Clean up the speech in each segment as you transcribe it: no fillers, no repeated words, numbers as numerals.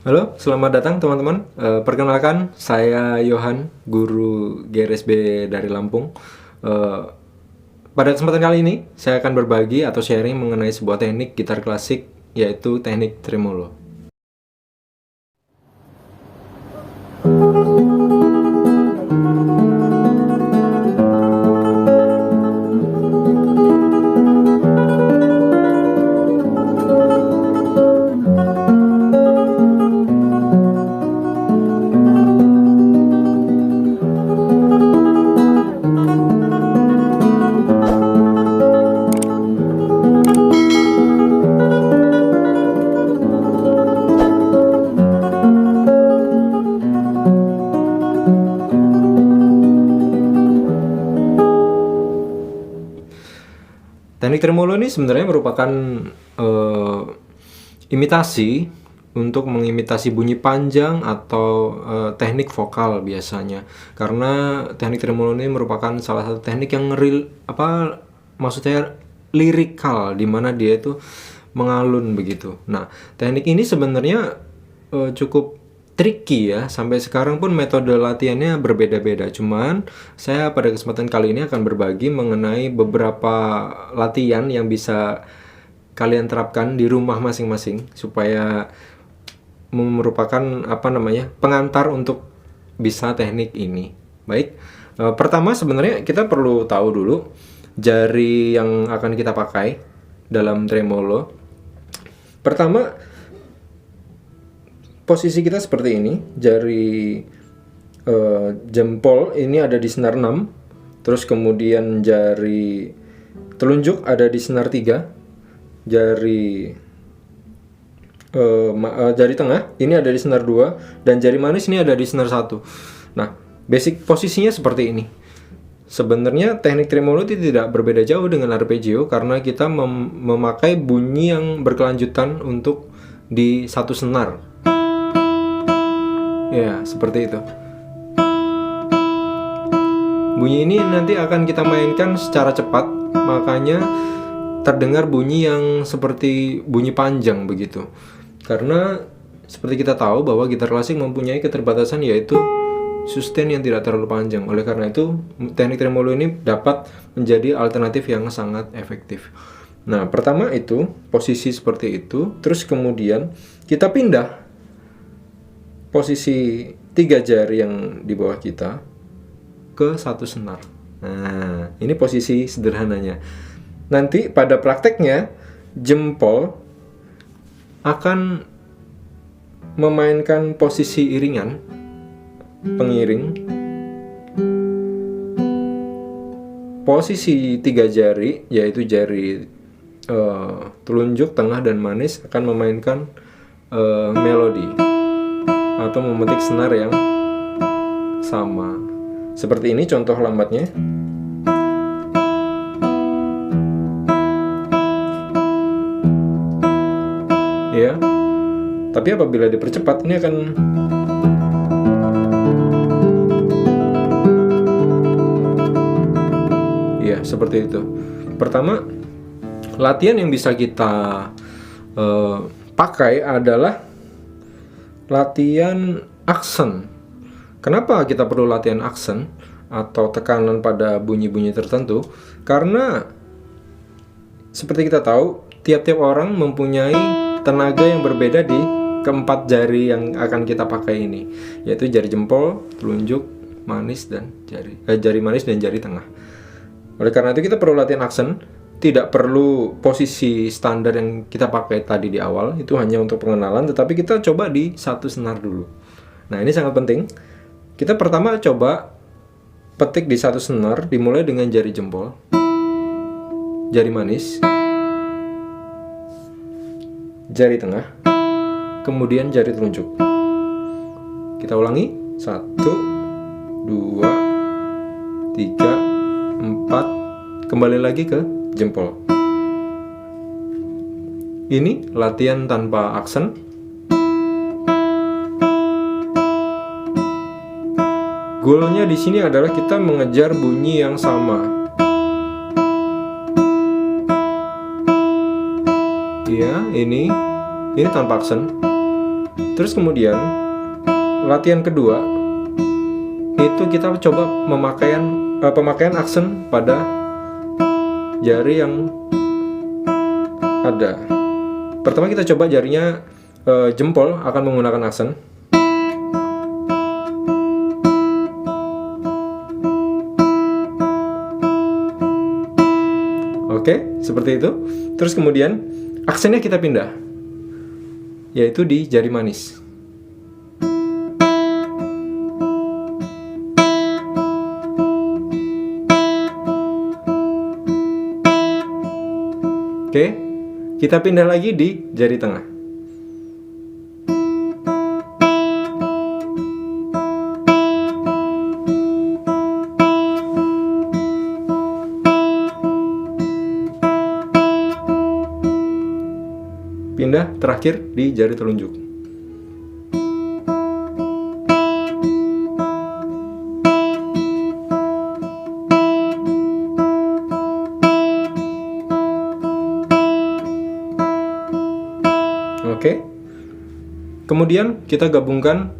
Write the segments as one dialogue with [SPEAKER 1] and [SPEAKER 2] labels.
[SPEAKER 1] Halo, selamat datang teman-teman. Perkenalkan, saya Yohan, guru GRSB dari Lampung. Eh, Pada kesempatan kali ini, saya akan berbagi atau sharing mengenai sebuah teknik gitar klasik, yaitu teknik tremolo. Teknik tremolo ini sebenarnya merupakan eh, imitasi untuk mengimitasi bunyi panjang atau teknik vokal biasanya. Karena teknik tremolo ini merupakan salah satu teknik yang real maksudnya lirikal, di mana dia itu mengalun begitu. Nah, teknik ini sebenarnya cukup tricky ya. Sampai sekarang pun metode latihannya berbeda-beda. Cuman saya pada kesempatan kali ini akan berbagi mengenai beberapa latihan yang bisa kalian terapkan di rumah masing-masing supaya merupakan pengantar untuk bisa teknik ini. Baik. Pertama sebenarnya kita perlu tahu dulu jari yang akan kita pakai dalam tremolo. Pertama, posisi kita seperti ini. Jari jempol ini ada di senar 6. Terus kemudian jari telunjuk ada di senar 3. Jari tengah ini ada di senar 2. Dan jari manis ini ada di senar 1. Nah, basic posisinya seperti ini. Sebenarnya teknik tremolo tidak berbeda jauh dengan arpeggio karena kita memakai bunyi yang berkelanjutan untuk di satu senar. Ya, seperti itu. Bunyi ini nanti akan kita mainkan secara cepat, makanya terdengar bunyi yang seperti bunyi panjang begitu. Karena seperti kita tahu bahwa gitar klasik mempunyai keterbatasan, yaitu sustain yang tidak terlalu panjang. Oleh karena itu, teknik tremolo ini dapat menjadi alternatif yang sangat efektif. Nah, pertama itu posisi seperti itu, terus kemudian kita pindah posisi 3 jari yang di bawah kita ke satu senar. Nah, ini posisi sederhananya. Nanti pada prakteknya jempol akan memainkan posisi iringan, pengiring. Posisi 3 jari, yaitu jari telunjuk, tengah, dan manis akan memainkan melodi atau memetik senar yang sama. Seperti ini contoh lambatnya. Ya. Tapi apabila dipercepat ini akan ya seperti itu. Pertama, latihan yang bisa kita pakai adalah latihan aksen. Kenapa kita perlu latihan aksen atau tekanan pada bunyi-bunyi tertentu? Karena seperti kita tahu, tiap-tiap orang mempunyai tenaga yang berbeda di keempat jari yang akan kita pakai ini, yaitu jari jempol, telunjuk, manis, dan jari manis dan jari tengah. Oleh karena itu kita perlu latihan aksen. Tidak perlu posisi standar yang kita pakai tadi di awal, itu hanya untuk pengenalan, tetapi kita coba di satu senar dulu. Nah, ini sangat penting. Kita pertama coba petik di satu senar, dimulai dengan jari jempol, jari manis, jari tengah, kemudian jari telunjuk. Kita ulangi. 1, 2, 3, 4. Kembali lagi ke jempol. Ini latihan tanpa aksen. Goalnya di sini adalah kita mengejar bunyi yang sama. Ya, ini tanpa aksen. Terus kemudian latihan kedua itu kita coba pemakaian aksen pada jari yang ada. Pertama kita coba jarinya jempol akan menggunakan aksen. Oke, seperti itu. Terus kemudian aksennya kita pindah, yaitu di jari manis. Oke, kita pindah lagi di jari tengah. Pindah terakhir di jari telunjuk. Oke. Kemudian kita gabungkan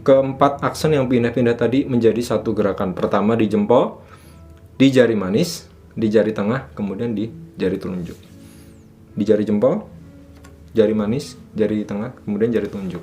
[SPEAKER 1] keempat aksen yang pindah-pindah tadi menjadi satu gerakan. Pertama di jempol, di jari manis, di jari tengah, kemudian di jari telunjuk. Di jari jempol, jari manis, jari tengah, kemudian jari telunjuk.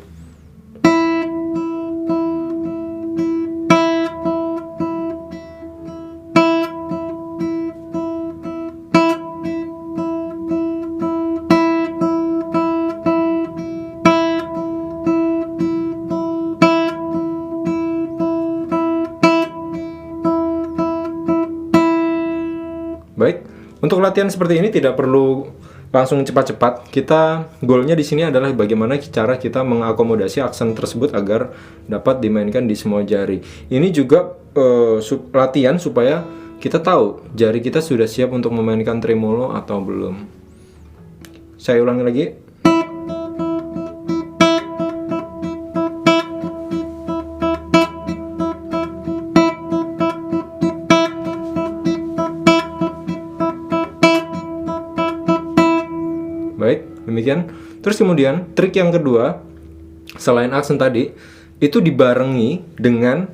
[SPEAKER 1] Baik, untuk latihan seperti ini tidak perlu langsung cepat-cepat. Goalnya di sini adalah bagaimana cara kita mengakomodasi aksen tersebut agar dapat dimainkan di semua jari. Ini juga latihan supaya kita tahu jari kita sudah siap untuk memainkan tremolo atau belum. Saya ulangi lagi. Baik, demikian. Terus kemudian trik yang kedua, selain aksen tadi, itu dibarengi dengan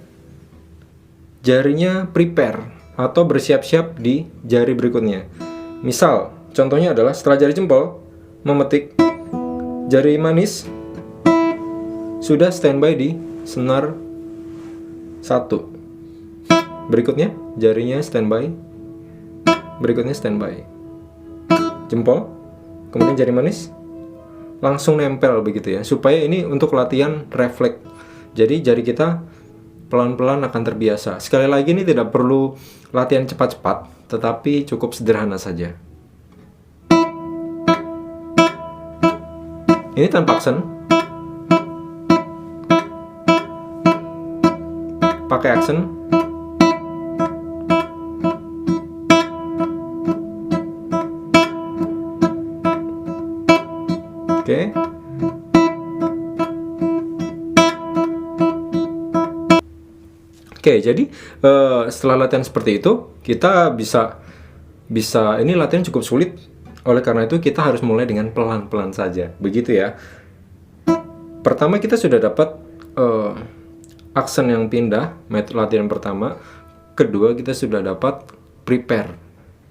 [SPEAKER 1] jarinya prepare atau bersiap-siap di jari berikutnya. Misal, contohnya adalah setelah jari jempol memetik, jari manis sudah standby di senar 1. Berikutnya jarinya standby, berikutnya standby. Jempol, kemudian jari manis langsung nempel begitu ya, supaya ini untuk latihan refleks. Jadi jari kita pelan-pelan akan terbiasa. Sekali lagi ini tidak perlu latihan cepat-cepat, tetapi cukup sederhana saja. Ini tanpa aksen, pakai aksen. Oke. Oke, jadi setelah latihan seperti itu, kita bisa ini latihan cukup sulit. Oleh karena itu kita harus mulai dengan pelan-pelan saja. Begitu ya. Pertama kita sudah dapat aksen yang pindah, metode latihan pertama. Kedua kita sudah dapat prepare,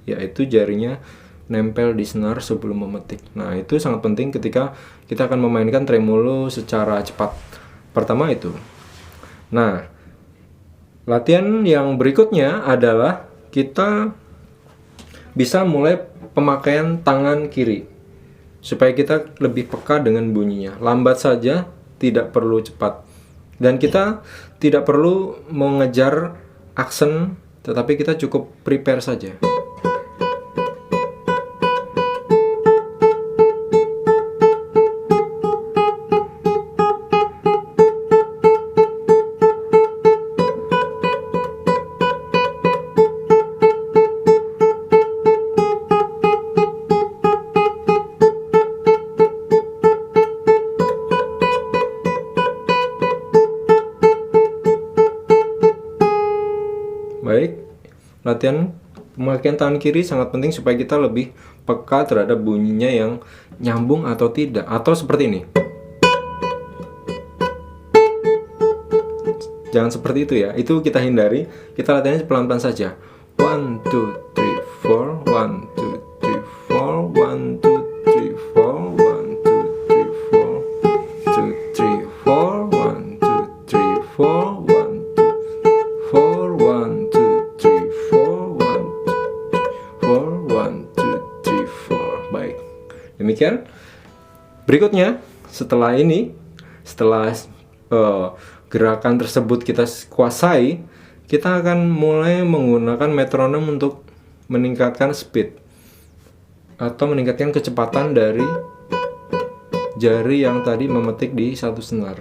[SPEAKER 1] yaitu jarinya nempel di senar sebelum memetik. Nah, itu sangat penting ketika kita akan memainkan tremolo secara cepat. Pertama itu. Nah, latihan yang berikutnya adalah kita bisa mulai pemakaian tangan kiri supaya kita lebih peka dengan bunyinya. Lambat saja, tidak perlu cepat. Dan kita tidak perlu mengejar aksen, tetapi kita cukup prepare saja. Baik, latihan pemakaian tangan kiri sangat penting supaya kita lebih peka terhadap bunyinya yang nyambung atau tidak. Atau seperti ini. Jangan seperti itu ya. Itu kita hindari. Kita latihannya pelan-pelan saja. 1 2 3 4 1 2 3 4 1 2 3 4 1 2 3 4 2 3 4 1 2 3 4 1 2 4 1 2 3 4 Baik. Demikian. Berikutnya, setelah gerakan tersebut kita kuasai, kita akan mulai menggunakan metronom untuk meningkatkan speed atau meningkatkan kecepatan dari jari yang tadi memetik di satu senar.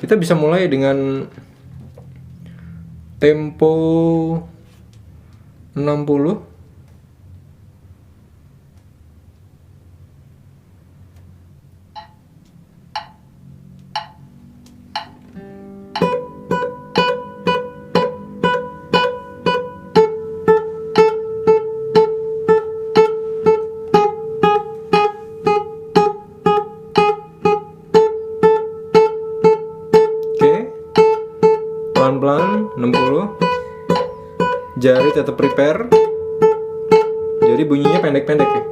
[SPEAKER 1] Kita bisa mulai dengan tempo 60. Pelan-pelan 60. Jari tetap prepare. Jadi bunyinya pendek-pendek ya.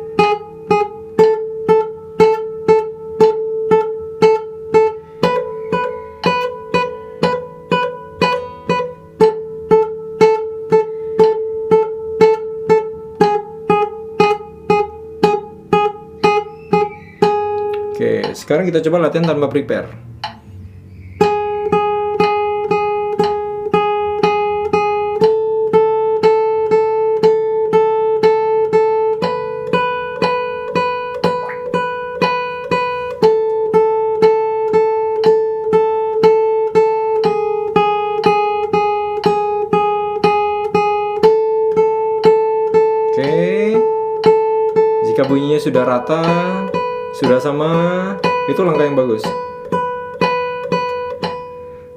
[SPEAKER 1] Oke, sekarang kita coba latihan tanpa prepare. Jika bunyinya sudah rata, sudah sama, itu langkah yang bagus.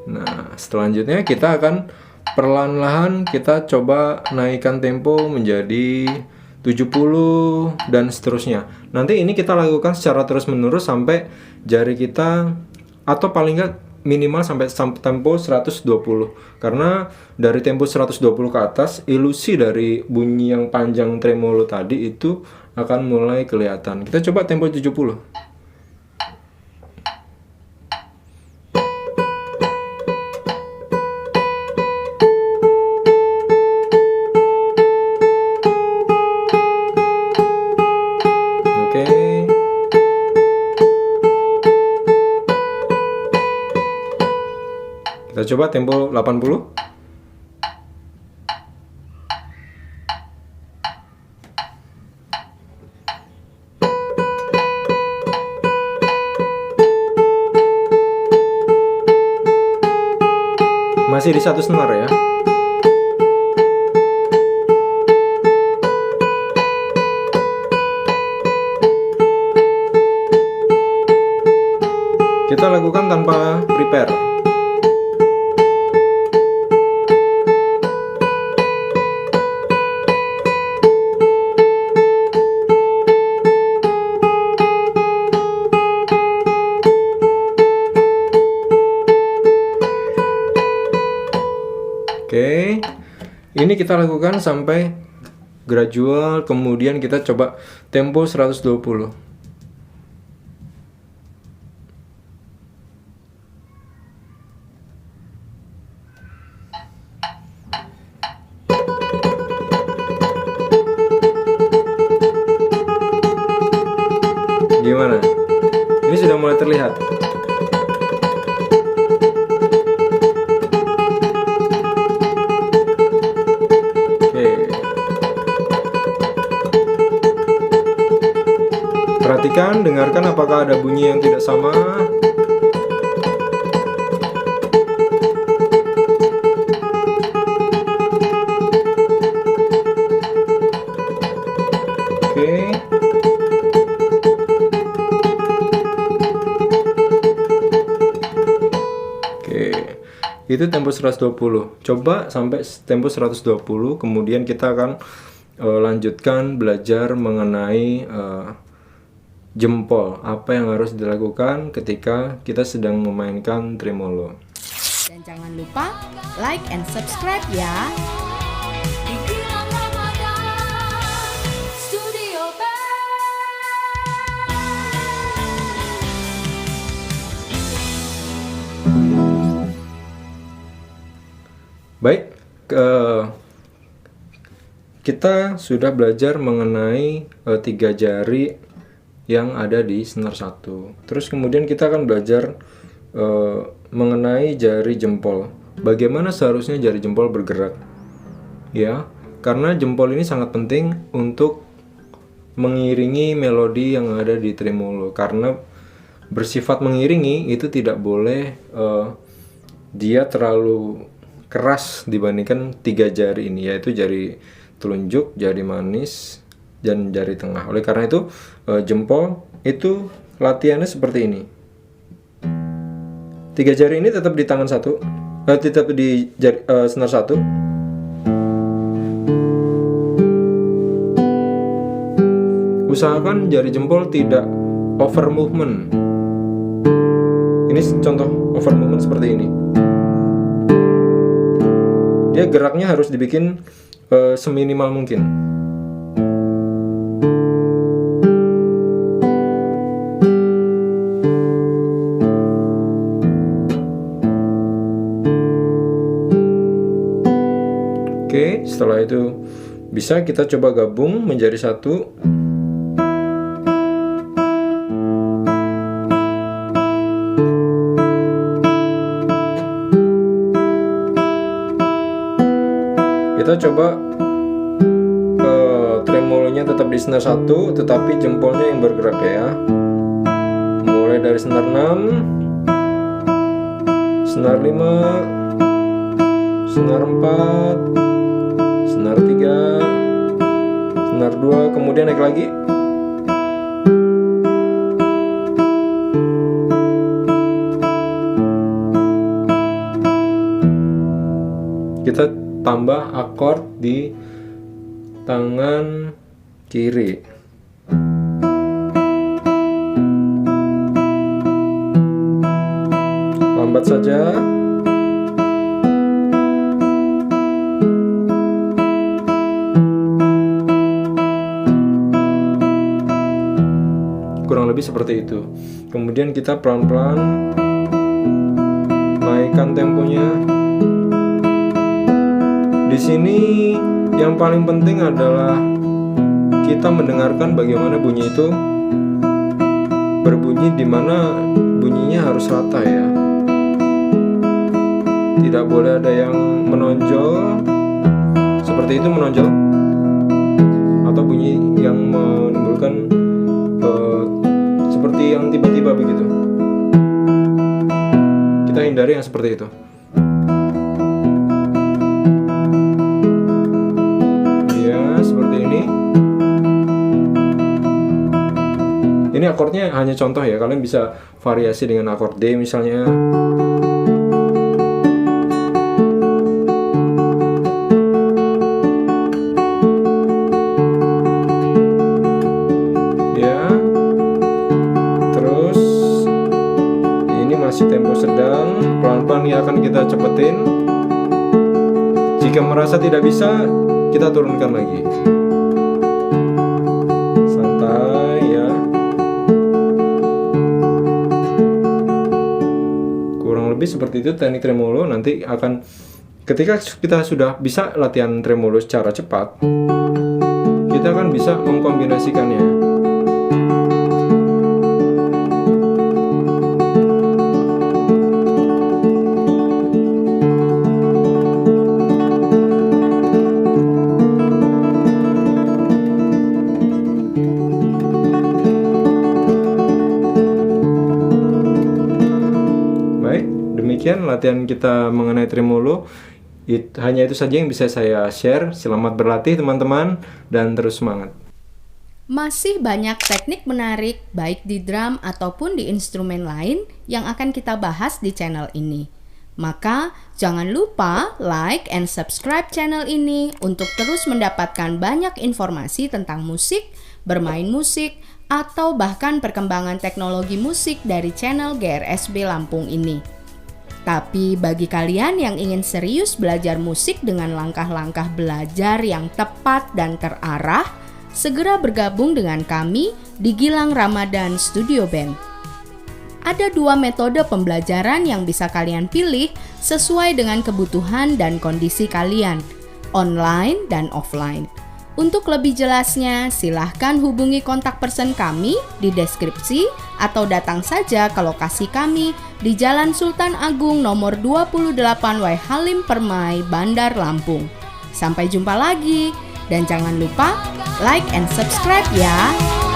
[SPEAKER 1] Nah, selanjutnya kita akan perlahan-lahan kita coba naikkan tempo menjadi 70 dan seterusnya. Nanti ini kita lakukan secara terus-menerus sampai jari kita, atau paling nggak minimal sampai tempo 120. Karena dari tempo 120 ke atas, ilusi dari bunyi yang panjang tremolo tadi itu akan mulai kelihatan. Kita coba tempo 70. Oke. Kita coba tempo 80. Masih di satu senar ya. Kita lakukan tanpa prepare. Oke, ini kita lakukan sampai gradual, kemudian kita coba tempo 120. Gimana? Ini sudah mulai terlihat. Perhatikan, dengarkan apakah ada bunyi yang tidak sama. Oke. Itu tempo 120. Coba sampai tempo 120, kemudian kita akan lanjutkan belajar mengenai jempol, apa yang harus dilakukan ketika kita sedang memainkan tremolo.
[SPEAKER 2] Dan jangan lupa like and subscribe ya.
[SPEAKER 1] Baik, kita sudah belajar mengenai 3 jari yang ada di senar 1. Terus kemudian kita akan belajar mengenai jari jempol. Bagaimana seharusnya jari jempol bergerak? Ya, karena jempol ini sangat penting untuk mengiringi melodi yang ada di tremolo. Karena bersifat mengiringi itu tidak boleh dia terlalu keras dibandingkan 3 jari ini, yaitu jari telunjuk, jari manis, dan jari tengah. Oleh karena itu jempol itu latihannya seperti ini. 3 jari ini tetap di tangan satu, tetap di jari, senar 1. Usahakan jari jempol tidak over movement. Ini contoh over movement seperti ini. Dia geraknya harus dibikin seminimal mungkin. Oke, setelah itu bisa kita coba gabung menjadi satu. Kita coba tremolonya tetap di senar 1, tetapi jempolnya yang bergerak ya. Mulai dari senar 6, senar 5, senar 4, senar 3, senar 2, kemudian naik lagi. Kita tambah akord di tangan kiri. Lambat saja. Kurang lebih seperti itu. Kemudian kita pelan-pelan naikkan temponya. Di sini yang paling penting adalah kita mendengarkan bagaimana bunyi itu berbunyi, di mana bunyinya harus rata ya. Tidak boleh ada yang menonjol seperti itu, menonjol, atau bunyi yang menimbulkan seperti yang tiba-tiba begitu. Kita hindari yang seperti itu. Ini akordnya hanya contoh ya, kalian bisa variasi dengan akord D misalnya. Ya. Terus ini masih tempo sedang, pelan-pelan ini akan kita cepetin. Jika merasa tidak bisa, kita turunkan lagi. Seperti itu teknik tremolo. Nanti akan ketika kita sudah bisa latihan tremolo secara cepat, kita akan bisa mengkombinasikannya. Demikian latihan kita mengenai tremolo. Hanya itu saja yang bisa saya share. Selamat berlatih teman-teman, dan terus semangat.
[SPEAKER 2] Masih banyak teknik menarik baik di drum ataupun di instrumen lain yang akan kita bahas di channel ini. Maka jangan lupa like and subscribe channel ini untuk terus mendapatkan banyak informasi tentang musik, bermain musik, atau bahkan perkembangan teknologi musik dari channel GRSB Lampung ini. Tapi bagi kalian yang ingin serius belajar musik dengan langkah-langkah belajar yang tepat dan terarah, segera bergabung dengan kami di Gilang Ramadan Studio Band. Ada 2 metode pembelajaran yang bisa kalian pilih sesuai dengan kebutuhan dan kondisi kalian, online dan offline. Untuk lebih jelasnya, silahkan hubungi kontak person kami di deskripsi atau datang saja ke lokasi kami di Jalan Sultan Agung nomor 28 W Halim Permai, Bandar Lampung. Sampai jumpa lagi, dan jangan lupa like and subscribe ya!